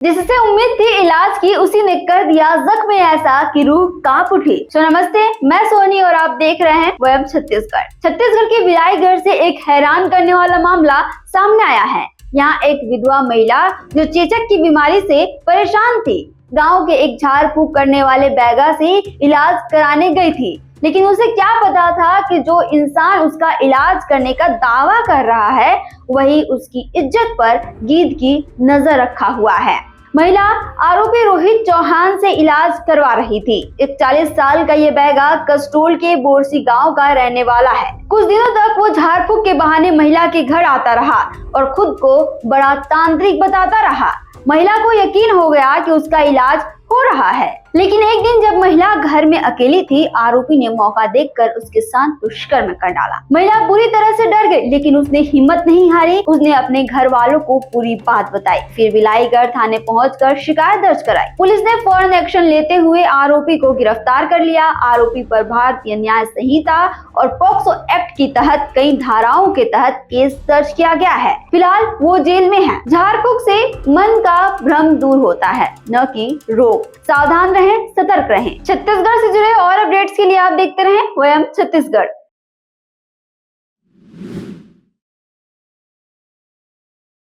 जिससे उम्मीद थी इलाज की, उसी ने कर दिया जख्म ऐसा कि रूह कांप उठी। तो नमस्ते, मैं सोनी और आप देख रहे हैं वयम छत्तीसगढ़। छत्तीसगढ़ के बिलाईगढ़ से एक हैरान करने वाला मामला सामने आया है। यहाँ एक विधवा महिला जो चेचक की बीमारी से परेशान थी, गांव के एक झाड़ फूक करने वाले बैगा से इलाज कराने गई थी। लेकिन उसे क्या पता था कि जो इंसान उसका इलाज करने का दावा कर रहा है वही उसकी इज्जत पर गीद की नजर रखा हुआ है। महिला आरोपी रोहित चौहान से इलाज करवा रही थी। 41 साल का ये बैगा कसटोल के बोरसी गांव का रहने वाला है। कुछ दिनों तक वो झाड़ फूक के बहाने महिला के घर आता रहा और खुद को बड़ा तांत्रिक बताता रहा। महिला को यकीन हो गया कि उसका इलाज हो रहा है। लेकिन एक दिन जब महिला घर में अकेली थी, आरोपी ने मौका देखकर उसके साथ दुष्कर्म कर डाला। महिला पूरी तरह से डर गई, लेकिन उसने हिम्मत नहीं हारी। उसने अपने घर वालों को पूरी बात बताई, फिर बिलाईगढ़ थाने पहुंचकर शिकायत दर्ज कराई। पुलिस ने फौरन एक्शन लेते हुए आरोपी को गिरफ्तार कर लिया। आरोपी पर भारतीय न्याय संहिता और पॉक्सो एक्ट की तहत कई धाराओं के तहत केस दर्ज किया गया है। फिलहाल वो जेल में है। झाड़ फूक से मन का भ्रम दूर होता है, न कि रोग। सावधान रहें, सतर्क रहें। छत्तीसगढ़ से जुड़े और अपडेट्स के लिए आप देखते रहें वयम छत्तीसगढ़।